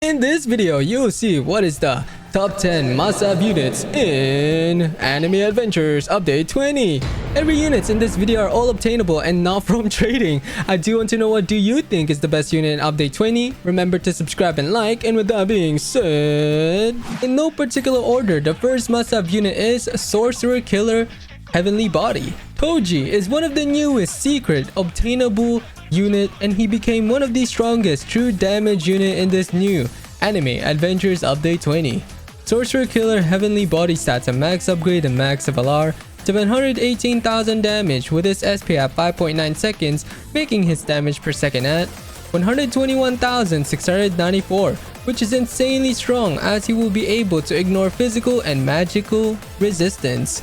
In this video, you'll see what is the top 10 must-have units in Anime Adventures Update 20. Every units in this video are all obtainable and not from trading. I do want to know, what do you think is the best unit in Update 20? Remember to subscribe and like, and with that being said, in no particular order, the first must-have unit is Sorcerer Killer Heavenly Body. Toji is one of the newest secret obtainable unit, and he became one of the strongest true damage unit in this new Anime Adventures Update 20. Sorcerer Killer Heavenly Body stats: a max upgrade and max Valor, 718,000 damage with his SP at 5.9 seconds, making his damage per second at 121,694, which is insanely strong as he will be able to ignore physical and magical resistance.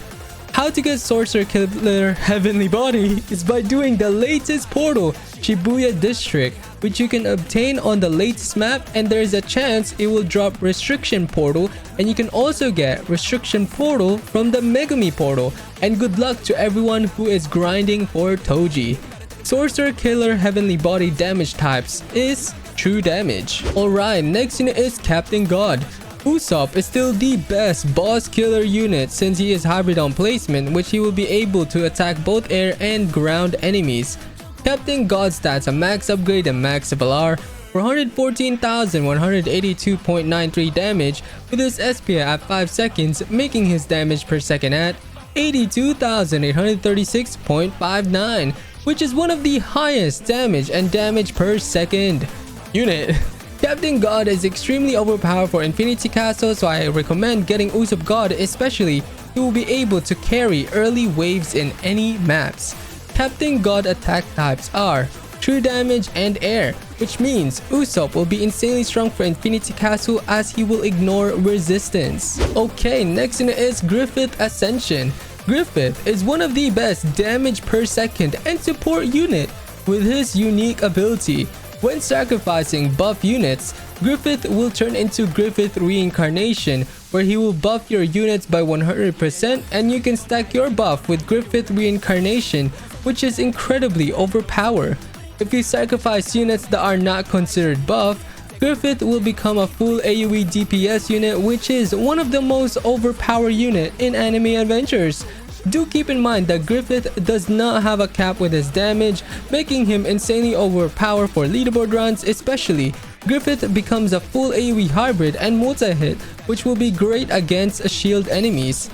How to get Sorcerer Killer Heavenly Body is by doing the latest portal, Shibuya District, which you can obtain on the latest map, and there is a chance it will drop Restriction Portal, and you can also get Restriction Portal from the Megumi Portal. And good luck to everyone who is grinding for Toji. Sorcerer Killer Heavenly Body damage types is true damage. Alright, next unit is Captain God. Usopp is still the best boss killer unit since he is hybrid on placement, which he will be able to attack both air and ground enemies. Captain God stats: a max upgrade and max Valor, 414,182.93 damage with his SP at 5 seconds, making his damage per second at 82,836.59, which is one of the highest damage and damage per second unit. Captain God is extremely overpowered for Infinity Castle, so I recommend getting Usopp God, especially he will be able to carry early waves in any maps. Captain God attack types are true damage and air, which means Usopp will be insanely strong for Infinity Castle as he will ignore resistance. Okay, next unit is Griffith Ascension. Griffith is one of the best damage per second and support unit with his unique ability. When sacrificing buff units, Griffith will turn into Griffith Reincarnation, where he will buff your units by 100%, and you can stack your buff with Griffith Reincarnation, which is incredibly overpowered. If you sacrifice units that are not considered buff, Griffith will become a full AoE DPS unit, which is one of the most overpowered unit in Anime Adventures. Do keep in mind that Griffith does not have a cap with his damage, making him insanely overpowered for leaderboard runs. Especially, Griffith becomes a full AoE hybrid and multi-hit, which will be great against shield enemies.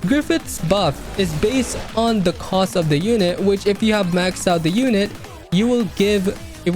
Griffith's buff is based on the cost of the unit, which if you have maxed out the unit, it will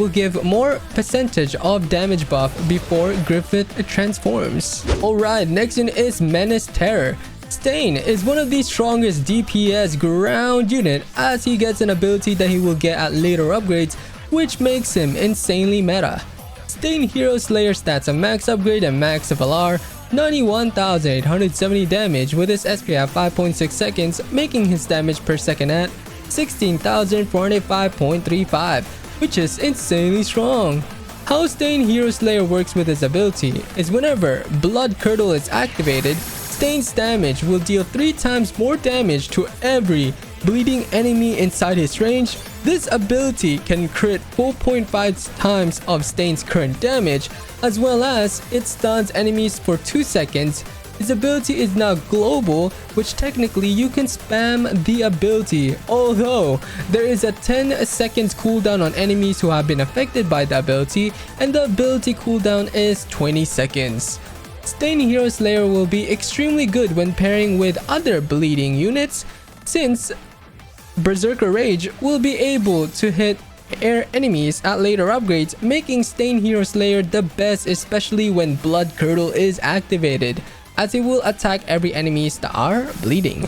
give more percentage of damage buff before Griffith transforms. Alright, next unit is Menace Terror. Stain is one of the strongest DPS ground unit as he gets an ability that he will get at later upgrades, which makes him insanely meta. Stain Hero Slayer stats: a max upgrade and max Valor, 91,870 damage with his SP at 5.6 seconds, making his damage per second at 16,405.35, which is insanely strong. How Stain Hero Slayer works with his ability is whenever Blood Curdle is activated, Stain's damage will deal 3 times more damage to every bleeding enemy inside his range. This ability can crit 4.5 times of Stain's current damage, as well as it stuns enemies for 2 seconds. His ability is now global, which technically you can spam the ability, although there is a 10 seconds cooldown on enemies who have been affected by the ability, and the ability cooldown is 20 seconds. Stain Hero Slayer will be extremely good when pairing with other bleeding units, since Berserker Rage will be able to hit air enemies at later upgrades, making Stain Hero Slayer the best, especially when Blood Curdle is activated, as it will attack every enemies that are bleeding.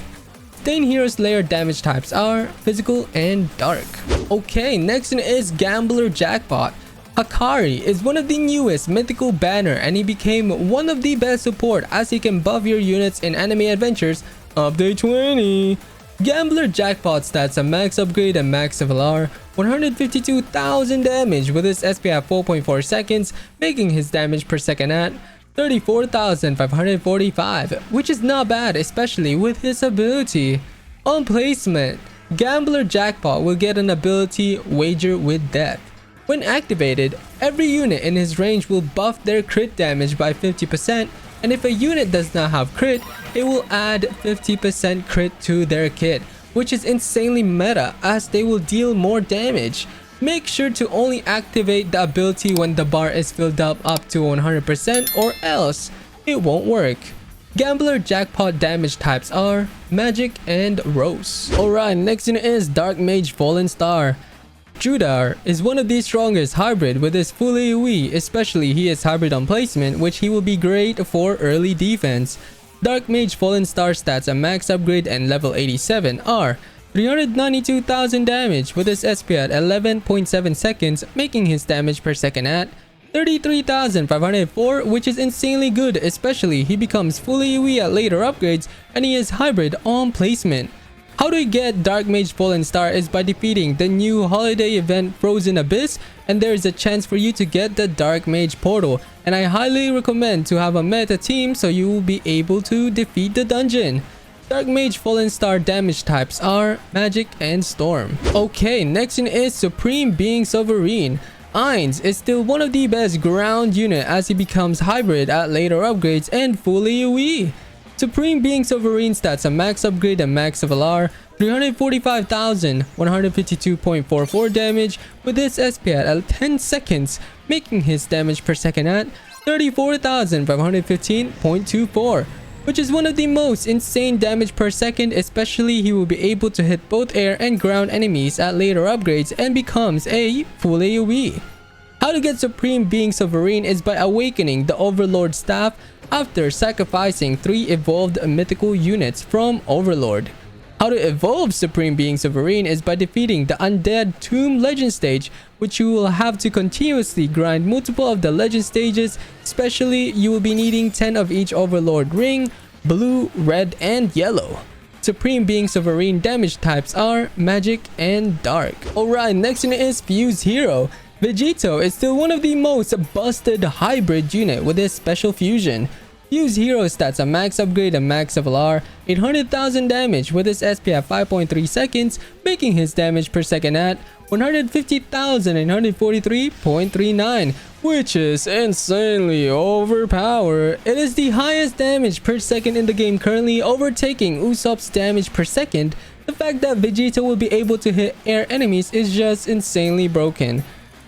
Stain Hero Slayer damage types are physical and dark. Okay, next one is Gambler Jackpot. Hakari is one of the newest mythical banner, and he became one of the best support as he can buff your units in Anime Adventures Update 20. Gambler Jackpot stats: a max upgrade and max Valor, 152,000 damage with his SP at 4.4 seconds, making his damage per second at 34,545, which is not bad, especially with his ability. On placement, Gambler Jackpot will get an ability Wager with Death. When activated, every unit in his range will buff their crit damage by 50%, and if a unit does not have crit, it will add 50% crit to their kit, which is insanely meta as they will deal more damage. Make sure to only activate the ability when the bar is filled up to 100% or else it won't work. Gambler Jackpot damage types are Magic and Rose. Alright, next unit is Dark Mage Fallen Star. Judar is one of the strongest hybrid with his full AoE, especially he is hybrid on placement, which he will be great for early defense. Dark Mage Fallen Star stats at max upgrade and level 87 are 392,000 damage with his SP at 11.7 seconds, making his damage per second at 33,504, which is insanely good, especially he becomes full AoE at later upgrades and he is hybrid on placement. How do you get Dark Mage Fallen Star is by defeating the new holiday event Frozen Abyss, and there is a chance for you to get the Dark Mage portal, and I highly recommend to have a meta team so you will be able to defeat the dungeon. Dark Mage Fallen Star damage types are Magic and Storm. Okay, next unit is Supreme Being Sovereign. Ainz is still one of the best ground unit as he becomes hybrid at later upgrades and full AoE. Supreme Being Sovereign stats a max upgrade and max level are 345,152.44 damage with his SP at 10 seconds, making his damage per second at 34,515.24, which is one of the most insane damage per second, especially he will be able to hit both air and ground enemies at later upgrades and becomes a full AoE. How to get Supreme Being Sovereign is by awakening the Overlord staff after sacrificing 3 evolved mythical units from Overlord. How to evolve Supreme Being Sovereign is by defeating the Undead Tomb Legend stage, which you will have to continuously grind multiple of the legend stages, especially you will be needing 10 of each Overlord ring, blue, red, and yellow. Supreme Being Sovereign damage types are Magic and Dark. Alright, next unit is Fused Hero. Vegito is still one of the most busted hybrid unit with his special fusion. Fused Hero stats a max upgrade and max level are 800,000 damage with his SP at 5.3 seconds, making his damage per second at 150,843.39, which is insanely overpowered. It is the highest damage per second in the game, currently overtaking Usopp's damage per second. The fact that Vegeta will be able to hit air enemies is just insanely broken.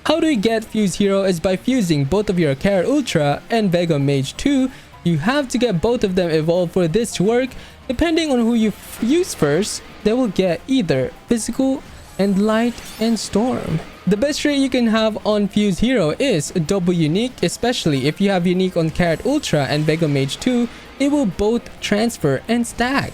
How do you get Fused Hero is by fusing both of your Carrot Ultra and Vega Mage 2. You have to get both of them evolved for this to work. Depending on who you fuse first, they will get either Physical and Light and Storm. The best trait you can have on Fused Hero is double unique, especially if you have unique on Carrot Ultra and Vega Mage 2, it will both transfer and stack.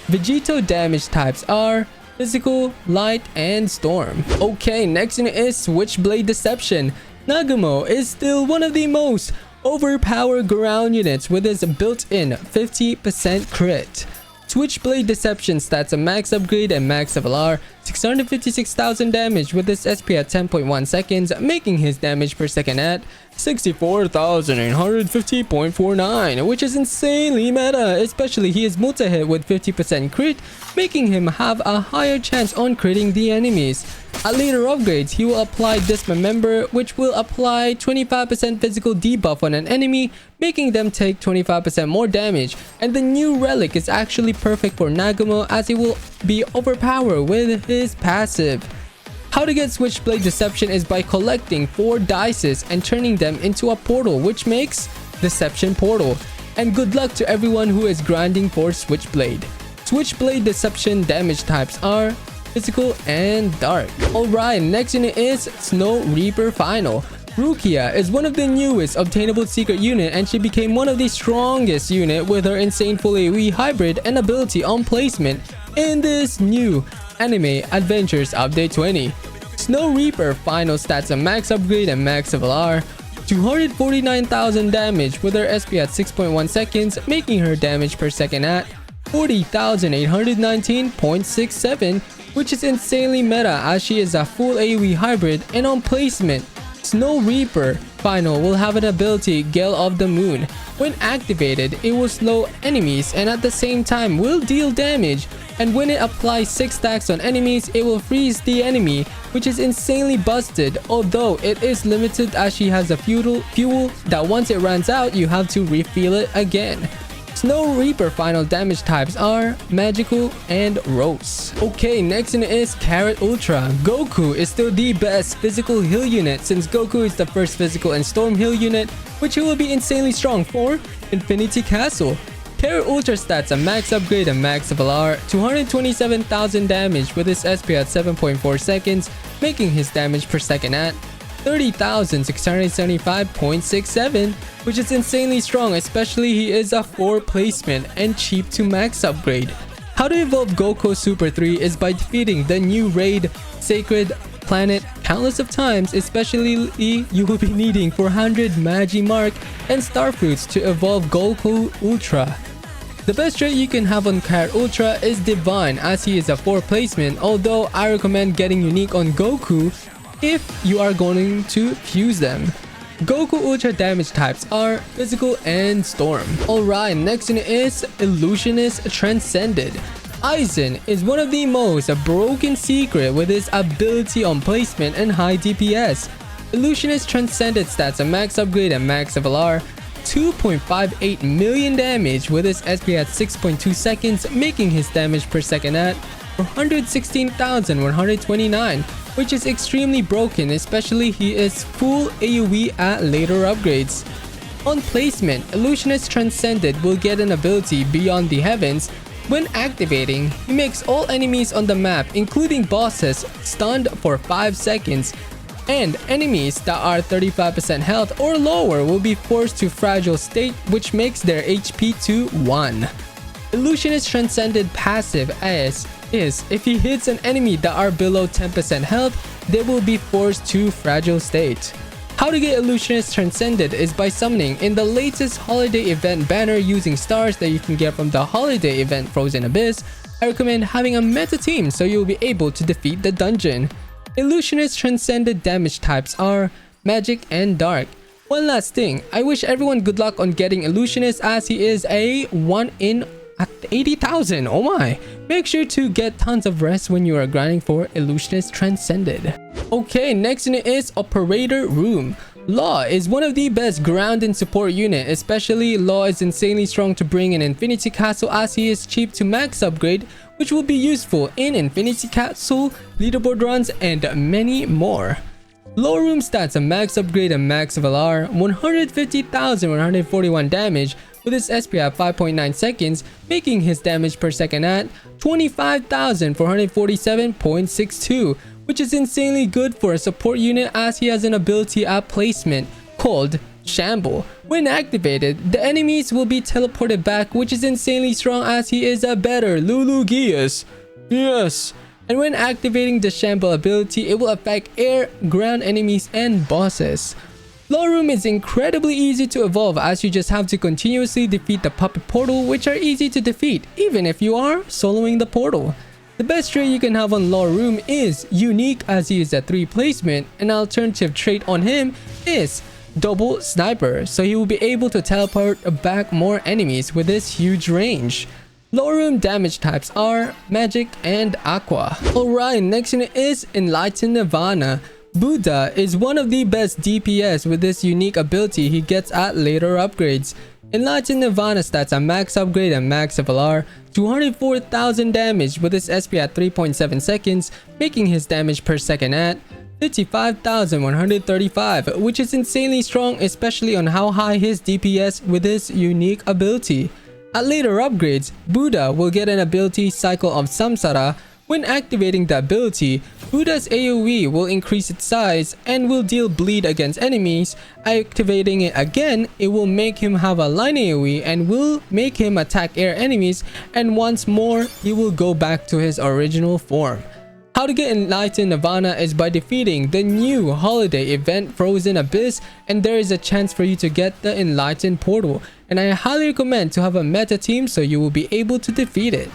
Vegito damage types are Physical, Light, and Storm. Okay, next unit is Switchblade Deception. Nagumo is still one of the most overpowered ground units with his built-in 50% crit. Switchblade Deception stats a max upgrade and max level are 656,000 damage with his SP at 10.1 seconds, making his damage per second at 64,850.49, which is insanely meta, especially he is multi-hit with 50% crit, making him have a higher chance on critting the enemies. At later upgrades, he will apply Dismember, which will apply 25% physical debuff on an enemy, making them take 25% more damage, and the new relic is actually perfect for Nagumo as he will be overpowered with his passive. How to get Switchblade Deception is by collecting 4 dices and turning them into a portal, which makes Deception Portal. And good luck to everyone who is grinding for Switchblade. Switchblade Deception damage types are Physical and Dark. Alright, next unit is Snow Reaper Final. Rukia is one of the newest obtainable secret unit and she became one of the strongest unit with her insane full AoE hybrid and ability on placement in this new Anime Adventures Update 20. Snow Reaper Final stats a max upgrade and max level are 249,000 damage with her SP at 6.1 seconds, making her damage per second at 40,819.67, which is insanely meta as she is a full AoE hybrid and on placement. Snow Reaper Final will have an ability Gale of the Moon. When activated, it will slow enemies and at the same time will deal damage. and when it applies 6 stacks on enemies, it will freeze the enemy, which is insanely busted, although it is limited as she has a fuel that once it runs out, you have to refill it again. Snow Reaper final damage types are Magical and Rose. Okay, next in is Carrot Ultra. Goku is still the best physical heal unit since Goku is the first physical and storm heal unit, which he will be insanely strong for Infinity Castle. Carrot Ultra stats a max upgrade and max Valar, 227,000 damage with his SP at 7.4 seconds, making his damage per second at 30,675.67, which is insanely strong, especially he is a 4 placement and cheap to max upgrade. How to evolve Goku Super 3 is by defeating the new raid Sacred Planet countless of times, especially you will be needing 400 Magi Mark and Star Fruits to evolve Goku Ultra. The best trait you can have on Carrot Ultra is Divine, as he is a 4 placement, although I recommend getting Unique on Goku if you are going to fuse them. Goku Ultra damage types are Physical and Storm. Alright, next in is Illusionist Transcended. Ainz is one of the most broken secret with his ability on placement and high DPS. Illusionist Transcended stats a max upgrade and max Valar, 2.58 million damage with his SP at 6.2 seconds, making his damage per second at 416,129, which is extremely broken, especially he is full AoE at later upgrades. On placement, Illusionist Transcended will get an ability Beyond the Heavens. When activating, he makes all enemies on the map, including bosses, stunned for 5 seconds, and enemies that are 35% health or lower will be forced to fragile state, which makes their HP to 1. Illusionist Transcended passive is if he hits an enemy that are below 10% health, they will be forced to fragile state. How to get Illusionist Transcended is by summoning in the latest holiday event banner using stars that you can get from the holiday event Frozen Abyss. I recommend having a meta team so you'll be able to defeat the dungeon. Illusionist Transcended damage types are Magic and Dark. One last thing, I wish everyone good luck on getting Illusionist as he is a 1 in at 80,000. Oh my! Make sure to get tons of rest when you are grinding for Illusionist Transcended. Okay, next unit is Operator Room. Law is one of the best ground and support unit, especially Law is insanely strong to bring in Infinity Castle as he is cheap to max upgrade, which will be useful in Infinity Castle, leaderboard runs, and many more. Law Room stats a max upgrade and max Valar, 150,141 damage with his SP at 5.9 seconds, making his damage per second at 25,447.62, which is insanely good for a support unit as he has an ability at placement called Shamble. When activated, the enemies will be teleported back, which is insanely strong as he is a better Lulu Geas. Yes! And when activating the Shamble ability, it will affect air, ground enemies, and bosses. Law Room is incredibly easy to evolve as you just have to continuously defeat the puppet portal, which are easy to defeat even if you are soloing the portal. The best trait you can have on Law Room is Unique as he is a 3 placement. An alternative trait on him is Double Sniper, so he will be able to teleport back more enemies with this huge range. Law Room damage types are Magic and Aqua. Alright, next unit is Enlightened Nirvana. Buddha is one of the best DPS with this unique ability he gets at later upgrades. Enlightened Nirvana stats a max upgrade and max Valar, 204,000 damage with his SP at 3.7 seconds, making his damage per second at 55,135, which is insanely strong, especially on how high his DPS with his unique ability. At later upgrades, Buddha will get an ability Cycle of Samsara. When activating the ability, Buddha's AoE will increase its size and will deal bleed against enemies. Activating it again, it will make him have a line AoE and will make him attack air enemies, and once more, he will go back to his original form. How to get Enlightened Nirvana is by defeating the new holiday event Frozen Abyss, and there is a chance for you to get the Enlightened Portal, and I highly recommend to have a meta team so you will be able to defeat it.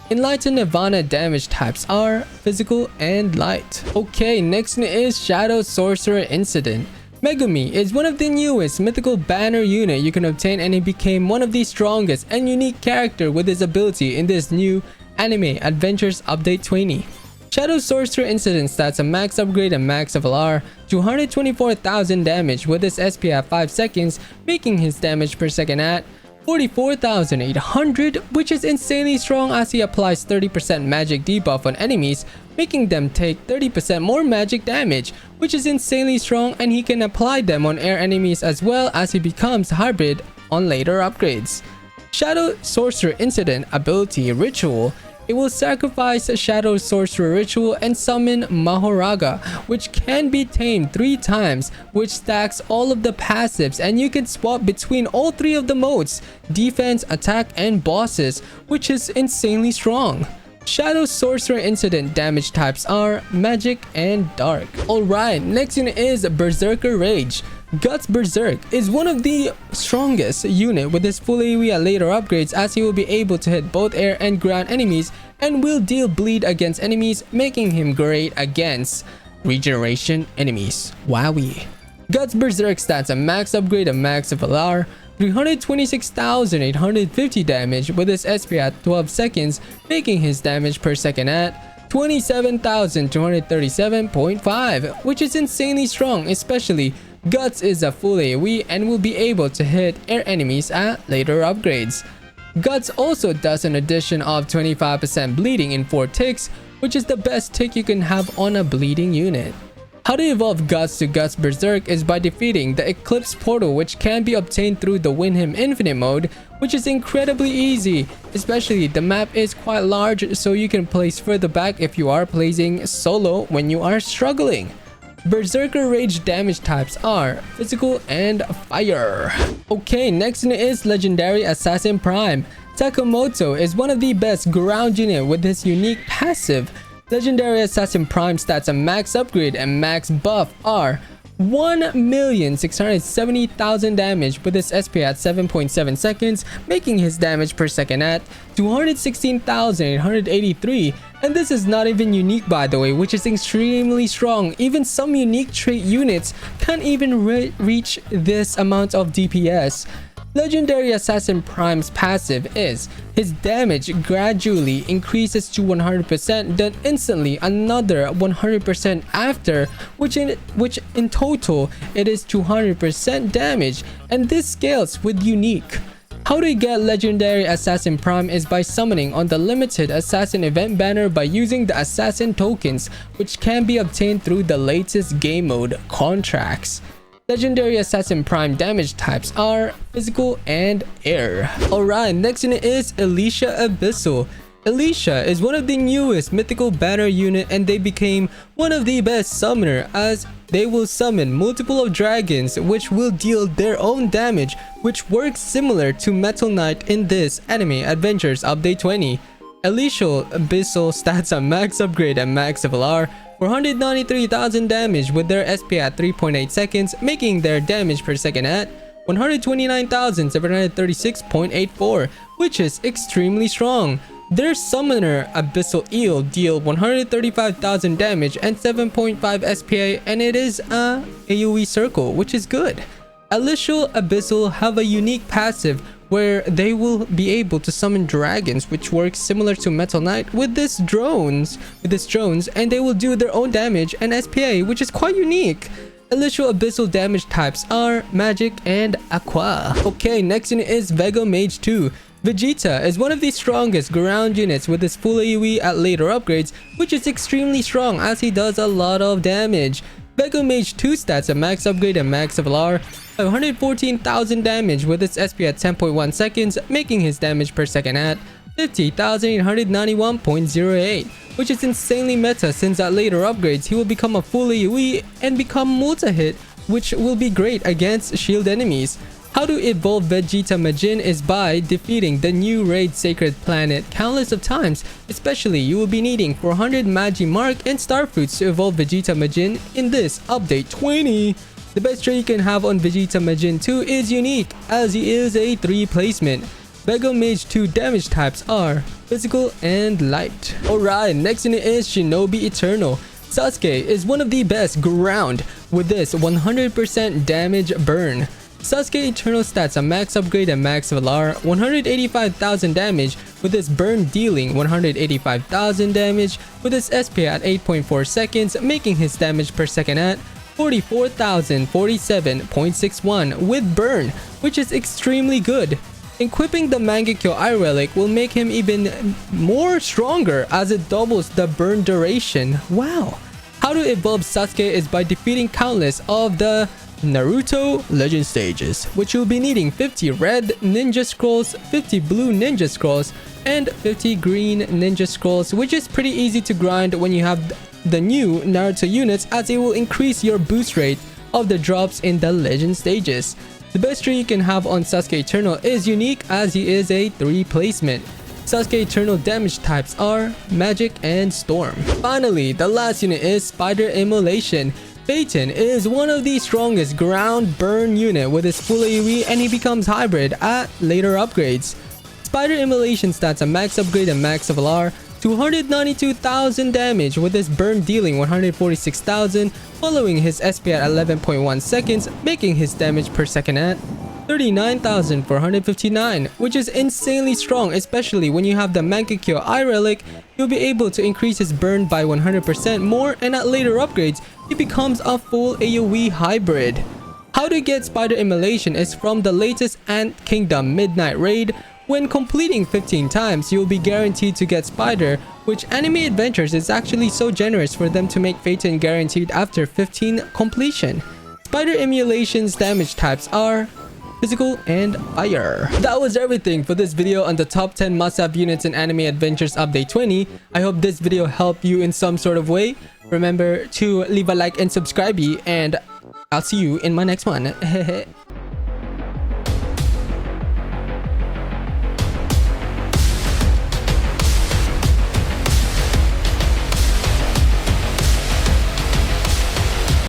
Enlightened Nirvana damage types are Physical and Light. Okay, next is Shadow Sorcerer Incident. Megumi is one of the newest mythical banner unit you can obtain, and he became one of the strongest and unique character with his ability in this new Anime Adventures Update 20. Shadow Sorcerer Incident stats a max upgrade and max LR, 224,000 damage with his SP at 5 seconds, making his damage per second at 44,800, which is insanely strong as he applies 30% magic debuff on enemies, making them take 30% more magic damage, which is insanely strong, and he can apply them on air enemies as well as he becomes hybrid on later upgrades. Shadow Sorcerer Incident ability Ritual. It will sacrifice a Shadow Sorcerer Ritual and summon Mahoraga, which can be tamed 3 times, which stacks all of the passives, and you can swap between all 3 of the modes, defense, attack, and bosses, which is insanely strong. Shadow Sorcerer Incident damage types are Magic and Dark. Alright, next unit is Berserker Rage. Guts Berserk is one of the strongest unit with his full AoE at later upgrades, as he will be able to hit both air and ground enemies and will deal bleed against enemies, making him great against regeneration enemies. Wowie. Guts Berserk stats a max upgrade and max of LR, 326,850 damage with his SP at 12 seconds, making his damage per second at 27,237.5, which is insanely strong. Especially Guts is a full AoE and will be able to hit air enemies at later upgrades. Guts also does an addition of 25% bleeding in 4 ticks, which is the best tick you can have on a bleeding unit. How to evolve Guts to Guts Berserk is by defeating the Eclipse Portal, which can be obtained through the Win Him Infinite mode, which is incredibly easy. Especially the map is quite large, so you can place further back if you are playing solo when you are struggling. Berserker Rage damage types are Physical and Fire. Okay, next unit is Legendary Assassin Prime. Takamoto is one of the best ground unit with his unique passive. Legendary Assassin Prime stats a max upgrade and max buff are 1,670,000 damage with his SP at 7.7 seconds, making his damage per second at 216,883. And this is not even unique, by the way, which is extremely strong. Even some unique trait units can't even reach this amount of DPS. Legendary Assassin Prime's passive is his damage gradually increases to 100%, then instantly another 100% after, which in total it is 200% damage, and this scales with unique. How to get Legendary Assassin Prime is by summoning on the limited Assassin event banner by using the Assassin tokens, which can be obtained through the latest game mode contracts. Legendary Assassin Prime damage types are Physical and Air. Alright, next unit is Elicia Abyssal. Elicia is one of the newest mythical banner unit, and they became one of the best summoner, as they will summon multiple of dragons which will deal their own damage, which works similar to Metal Knight in this Anime Adventures Update 20. Elicia Abyssal stats a max upgrade and max LR, 493,000 damage with their SP at 3.8 seconds, making their damage per second at 129,736.84, which is extremely strong. Their Summoner Abyssal Eel deal 135,000 damage and 7.5 SPA, and it is a AoE circle, which is good. Elicia Abyssal have a unique passive where they will be able to summon dragons, which works similar to Metal Knight with this drones, and they will do their own damage and SPA, which is quite unique. Elicia Abyssal damage types are Magic and Aqua. Okay, next unit is Vea Mage 2. Vegeta is one of the strongest ground units with his full AoE at later upgrades, which is extremely strong as he does a lot of damage. Vea Mage 2 stats a max upgrade and max LR, 514,000 damage with its SP at 10.1 seconds, making his damage per second at 50,891.08, which is insanely meta since at later upgrades he will become a full AoE and become multi-hit, which will be great against shield enemies. How to evolve Vegeta Majin is by defeating the new raid Sacred Planet countless of times. Especially, you will be needing 400 Magi Mark and Star Fruits to evolve Vegeta Majin in this Update 20. The best trait you can have on Vegeta Majin 2 is unique, as he is a 3 placement. Vea Mage 2 damage types are Physical and Light. Alright, next unit is Shinobi Eternal. Sasuke is one of the best ground with this 100% damage burn. Sasuke Eternal stats: a max upgrade and max Valar, 185,000 damage with his burn dealing 185,000 damage with his SP at 8.4 seconds, making his damage per second at 44,047.61 with burn, which is extremely good. Equipping the Mangekyo Eye Relic will make him even more stronger as it doubles the burn duration. Wow! How to evolve Sasuke is by defeating countless of the Naruto Legend stages, which you'll be needing 50 red ninja scrolls, 50 blue ninja scrolls, and 50 green ninja scrolls, which is pretty easy to grind when you have the new Naruto units, as it will increase your boost rate of the drops in the legend stages. The best tree you can have on Sasuke Eternal is unique, as he is a 3 placement. Sasuke Eternal damage types are Magic and Storm. Finally, the last unit is Spider Emulation. Feitan is one of the strongest ground burn unit with his full AoE, and he becomes hybrid at later upgrades. Spider Emulation stats: a max upgrade and max of Valar, 292,000 damage with his burn dealing 146,000, following his SP at 11.1 seconds, making his damage per second at 39,459, which is insanely strong, especially when you have the Mangekyo Eye Relic. You'll be able to increase his burn by 100% more, and at later upgrades, he becomes a full AoE hybrid. How to get Spider Emulation is from the latest Ant Kingdom Midnight Raid. When completing 15 times, you'll be guaranteed to get Spider, which Anime Adventures is actually so generous for them to make Feitan guaranteed after 15 completion. Spider Emulation's damage types are Physical and Fire. That was everything for this video on the top 10 must-have units in Anime Adventures Update 20. I hope this video helped you in some sort of way. Remember to leave a like and subscribe, and I'll see you in my next one.